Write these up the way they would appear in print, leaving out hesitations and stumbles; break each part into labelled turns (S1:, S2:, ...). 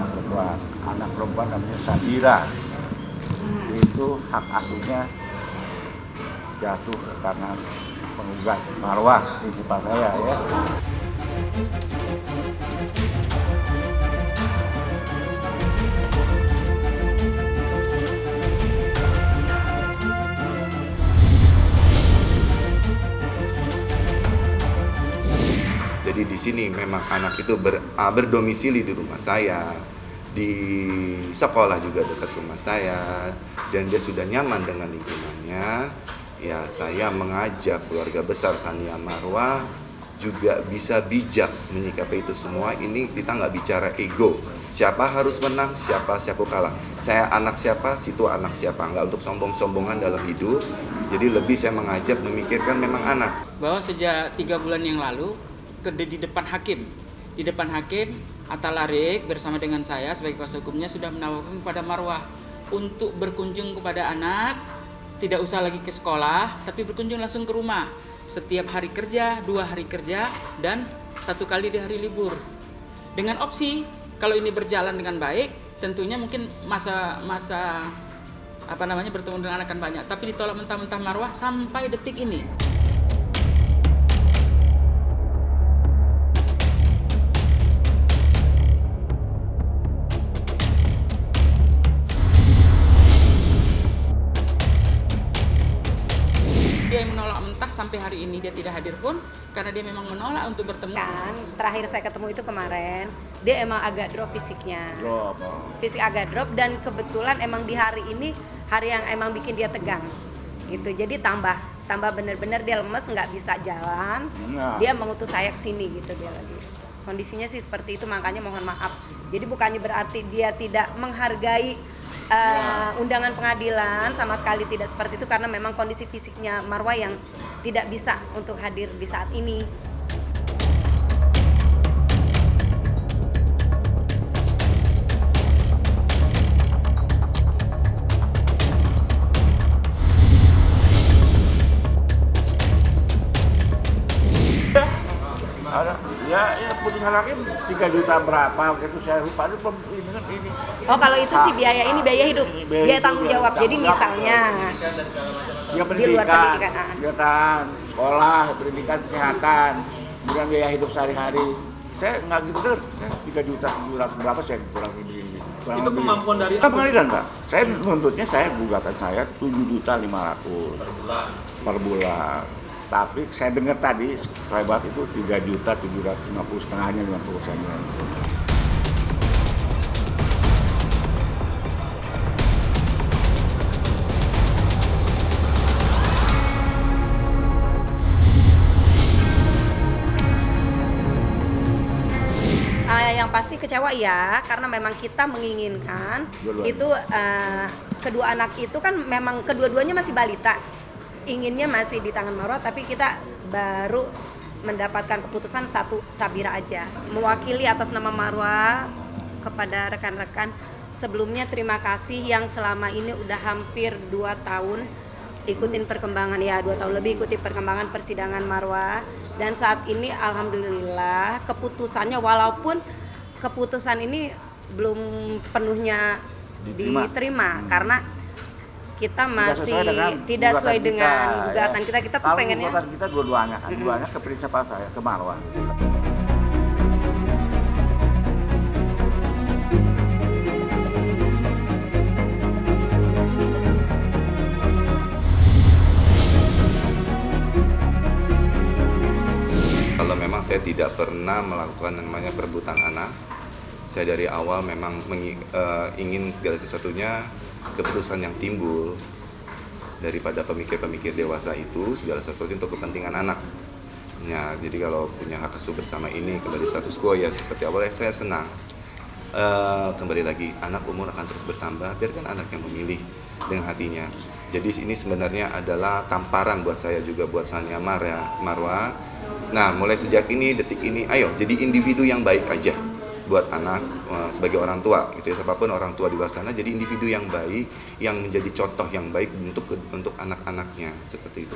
S1: anak perempuan namanya Sadira. Itu hak asuhnya jatuh ke tangan penggugat Marwah, principal saya ya.
S2: Jadi di sini memang anak itu berdomisili di rumah saya, di sekolah juga dekat rumah saya, dan dia sudah nyaman dengan lingkungannya. Ya, saya mengajak keluarga besar Sania Marwah juga bisa bijak menyikapi itu semua. Ini kita nggak bicara ego, siapa harus menang, siapa kalah. Saya anak siapa, situ anak siapa, nggak untuk sombong-sombongan dalam hidup. Jadi lebih saya mengajak memikirkan memang anak.
S3: Bahwa sejak 3 bulan yang lalu di depan hakim Atta Larik bersama dengan saya sebagai kuasa hukumnya sudah menawarkan kepada Marwah untuk berkunjung kepada anak, tidak usah lagi ke sekolah, tapi berkunjung langsung ke rumah setiap hari kerja, 2 hari kerja, dan 1 kali di hari libur. Dengan opsi kalau ini berjalan dengan baik, tentunya mungkin masa bertemu dengan anak akan banyak, tapi ditolak mentah-mentah Marwah sampai detik ini. Dia yang menolak mentah sampai hari ini dia tidak hadir pun karena dia memang menolak untuk bertemu.
S4: Kan terakhir saya ketemu itu kemarin, dia emang agak drop fisiknya. Fisik agak drop, dan kebetulan emang di hari ini hari yang emang bikin dia tegang. Gitu. Jadi tambah benar-benar dia lemes, nggak bisa jalan. Dia mengutus saya ke sini gitu dia lagi. Kondisinya sih seperti itu, makanya mohon maaf. Jadi bukannya berarti dia tidak menghargai undangan pengadilan, sama sekali tidak seperti itu, karena memang kondisi fisiknya Marwah yang tidak bisa untuk hadir di saat ini.
S1: Ya putusan hakim 3 juta berapa gitu, saya lupa ini.
S4: Oh, kalau itu sih biaya hidup, biaya tanggung jawab. Jadi misalnya
S1: dia
S4: di luar pendidikan,
S1: kegiatan sekolah, pendidikan, kesehatan, kemudian biaya hidup sehari-hari. Saya nggak gitu kan, 3 juta berapa saya kurang lebih.
S5: Itu kemampuan dari
S1: pengadilan, Pak. Saya nuntutnya, gugatan saya 7.500.000 per bulan. Tapi saya dengar tadi setelah itu 3.750.000 setengahnya 50%-nya.
S4: Yang pasti kecewa ya, karena memang kita menginginkan itu kedua anak itu kan memang kedua-duanya masih balita. Inginnya masih di tangan Marwah, tapi kita baru mendapatkan keputusan satu Sabira aja. Mewakili atas nama Marwah kepada rekan-rekan, sebelumnya terima kasih yang selama ini udah hampir 2 tahun ikutin perkembangan, 2 tahun lebih ikuti perkembangan persidangan Marwah. Dan saat ini alhamdulillah keputusannya, walaupun keputusan ini belum penuhnya diterima karena kita masih tidak sesuai dengan gugatan kita. Kita tuh pengennya
S1: gugatan kita dua-duanya ke prinsipal saya, ke Marwah.
S2: Kalau memang saya tidak pernah melakukan namanya perebutan anak, saya dari awal memang ingin segala sesuatunya, keputusan yang timbul daripada pemikir-pemikir dewasa itu segala sesuatu untuk kepentingan anak. Ya, jadi kalau punya hak asuh bersama ini kembali status quo, ya seperti awalnya saya senang. Kembali lagi, anak umur akan terus bertambah, biarkan anak yang memilih dengan hatinya. Jadi ini sebenarnya adalah tamparan buat saya juga, buat Sania Marwah. Nah, mulai sejak ini, detik ini, ayo jadi individu yang baik aja buat anak, sebagai orang tua gitu ya, siapapun orang tua di luar sana, jadi individu yang baik, yang menjadi contoh yang baik untuk anak-anaknya, seperti itu.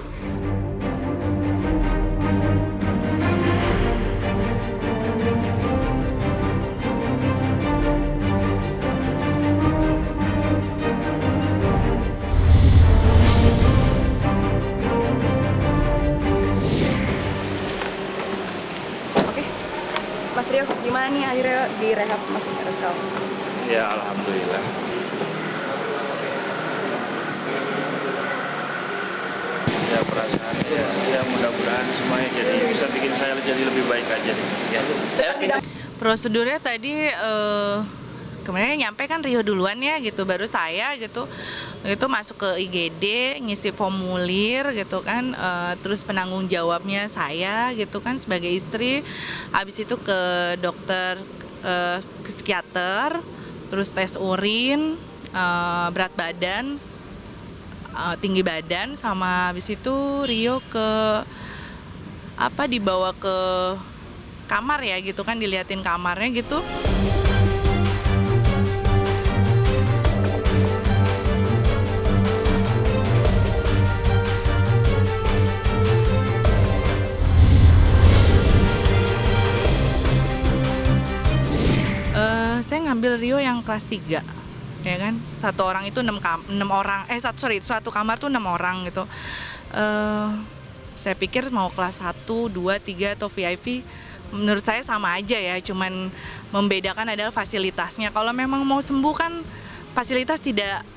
S5: rehab masih harus tahu.
S6: Ya alhamdulillah. Ya perasaannya ya mudah-mudahan semuanya jadi bisa bikin saya jadi lebih baik aja nih. Ya.
S7: Prosedurnya tadi kemarin nyampe kan Rio duluan ya gitu, baru saya gitu masuk ke IGD ngisi formulir gitu kan, terus penanggung jawabnya saya gitu kan sebagai istri, habis itu ke dokter ke psikiater, terus tes urin, berat badan, tinggi badan, sama habis itu Rio dibawa ke kamar ya gitu kan, diliatin kamarnya gitu. Saya ngambil Rio yang kelas 3 ya kan, satu kamar tuh 6 orang gitu. Saya pikir mau kelas 1, 2, 3 atau VIP, menurut saya sama aja ya, cuman membedakan adalah fasilitasnya. Kalau memang mau sembuh kan fasilitas tidak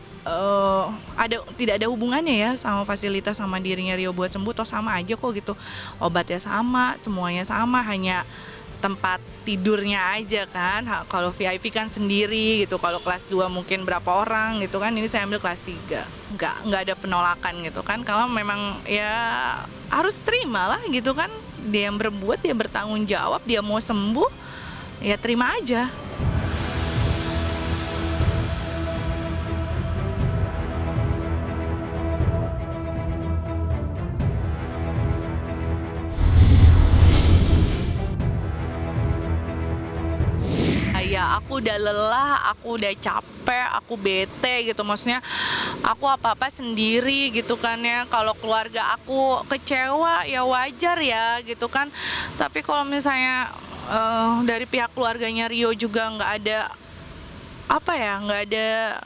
S7: ada hubungannya ya sama fasilitas sama dirinya Rio buat sembuh, toh sama aja kok gitu. Obatnya sama, semuanya sama, hanya tempat tidurnya aja kan. Kalau VIP kan sendiri gitu, kalau kelas 2 mungkin berapa orang gitu kan, ini saya ambil kelas 3. Nggak ada penolakan gitu kan, kalau memang ya harus terima lah gitu kan, dia yang berbuat, dia bertanggung jawab, dia mau sembuh ya terima aja. Ya aku udah lelah, aku udah capek, aku bete gitu, maksudnya aku apa-apa sendiri gitu kan ya. Kalau keluarga aku kecewa ya wajar ya gitu kan, tapi kalau misalnya dari pihak keluarganya Rio juga nggak ada nggak ada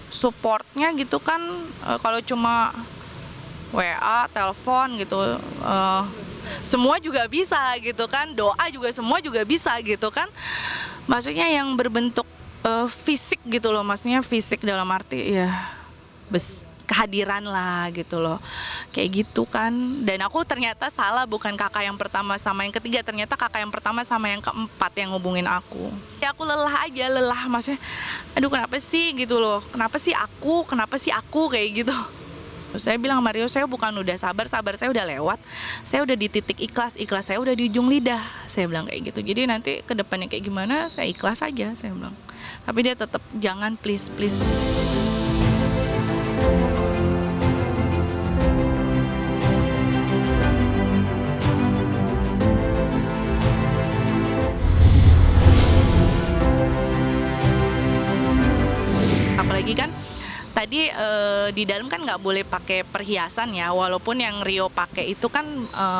S7: supportnya gitu kan, kalau cuma WA, telepon gitu, semua juga bisa gitu kan, doa juga semua juga bisa gitu kan. Maksudnya yang berbentuk fisik gitu loh, maksudnya fisik dalam arti ya kehadiran lah gitu loh, kayak gitu kan. Dan aku ternyata salah, bukan kakak yang pertama sama yang ketiga, ternyata kakak yang pertama sama yang keempat yang ngubungin aku. Ya aku lelah maksudnya, aduh kenapa sih gitu loh, kenapa sih aku kayak gitu. Saya bilang sama Rio, saya bukan udah sabar saya udah lewat, saya udah di titik ikhlas saya udah di ujung lidah, saya bilang kayak gitu. Jadi nanti ke depannya kayak gimana saya ikhlas aja, saya bilang. Tapi dia tetap jangan, please. Apalagi kan tadi di dalam kan nggak boleh pakai perhiasan ya, walaupun yang Rio pakai itu kan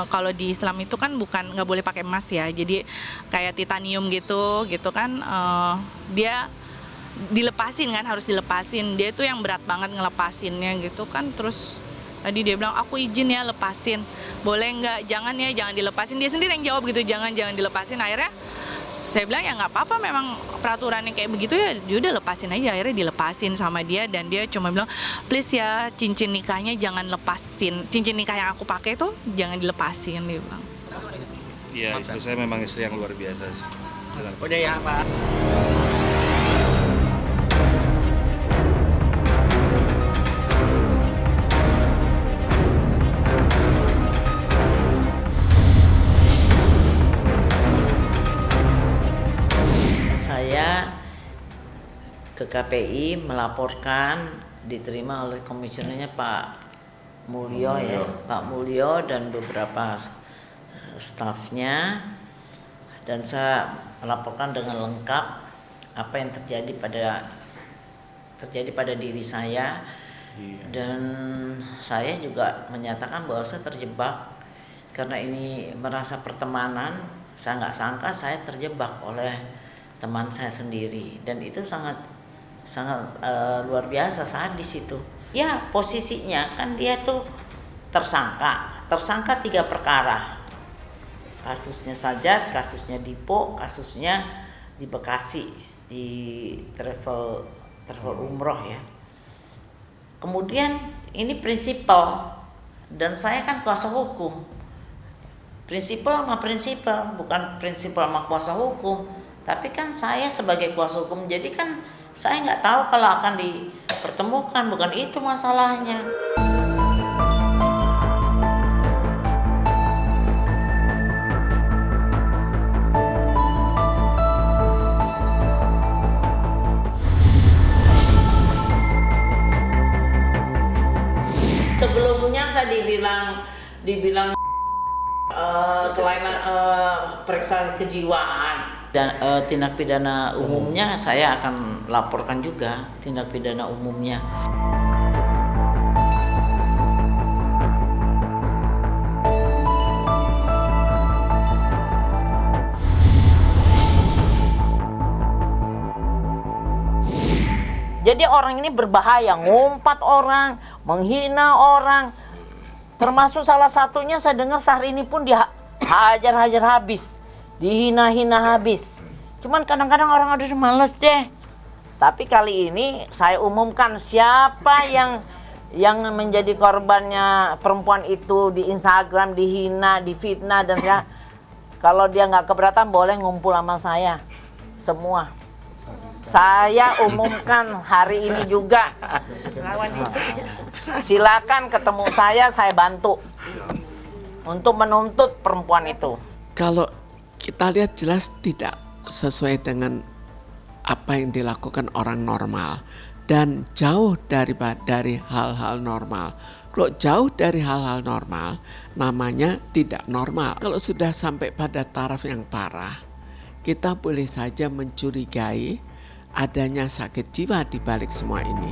S7: kalau di Islam itu kan nggak boleh pakai emas ya, jadi kayak titanium gitu kan, dia dilepasin kan, harus dilepasin. Dia tuh yang berat banget ngelepasinnya gitu kan. Terus tadi dia bilang, aku izin ya lepasin, boleh nggak? Jangan dilepasin. Dia sendiri yang jawab gitu, jangan dilepasin. Akhirnya saya bilang ya nggak apa-apa, memang peraturannya kayak begitu ya udah lepasin aja. Akhirnya dilepasin sama dia, dan dia cuma bilang, please ya cincin nikahnya jangan lepasin, cincin nikah yang aku pakai tuh jangan dilepasin, dia bilang.
S6: Iya, istri saya memang istri yang luar biasa sih.
S3: Udah ya Pak.
S8: Ke KPI melaporkan, diterima oleh komisionernya Pak Mulyo ya, Pak Mulyo dan beberapa stafnya, dan saya melaporkan dengan lengkap apa yang terjadi pada diri saya. Dan saya juga menyatakan bahwa saya terjebak karena ini merasa pertemanan. Saya nggak sangka saya terjebak oleh teman saya sendiri, dan itu sangat luar biasa, sadis itu. Ya posisinya kan dia tuh tersangka 3 perkara. Kasusnya Sajat, kasusnya Dipo, kasusnya di Bekasi di travel umroh ya. Kemudian ini prinsipal dan saya kan kuasa hukum. Prinsipal sama prinsipal, bukan prinsipal sama kuasa hukum. Tapi kan saya sebagai kuasa hukum, jadi kan saya nggak tahu kalau akan dipertemukan, bukan itu masalahnya. Sebelumnya saya dibilang kelainan periksa kejiwaan dan tindak pidana umumnya saya akan laporkan juga tindak pidana umumnya. Jadi orang ini berbahaya, ngumpat orang, menghina orang. Termasuk salah satunya saya dengar sehari ini pun dia hajar habis, dihina-hina habis. Cuman kadang-kadang orang udah males deh. Tapi kali ini saya umumkan siapa yang menjadi korbannya perempuan itu di Instagram, dihina, difitnah dan saya. Kalau dia nggak keberatan boleh ngumpul sama saya semua. Saya umumkan hari ini juga. Silakan ketemu saya bantu untuk menuntut perempuan itu.
S5: Kalau kita lihat jelas tidak sesuai dengan apa yang dilakukan orang normal dan jauh dari hal-hal normal. Kalau jauh dari hal-hal normal, namanya tidak normal. Kalau sudah sampai pada taraf yang parah, kita boleh saja mencurigai adanya sakit jiwa di balik semua ini.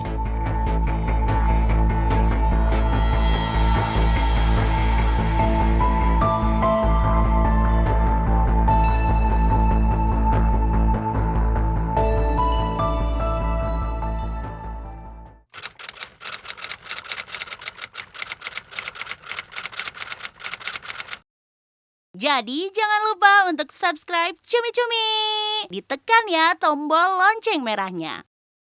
S9: Jadi jangan lupa untuk subscribe Cumi Cumi. Ditekan ya tombol lonceng merahnya.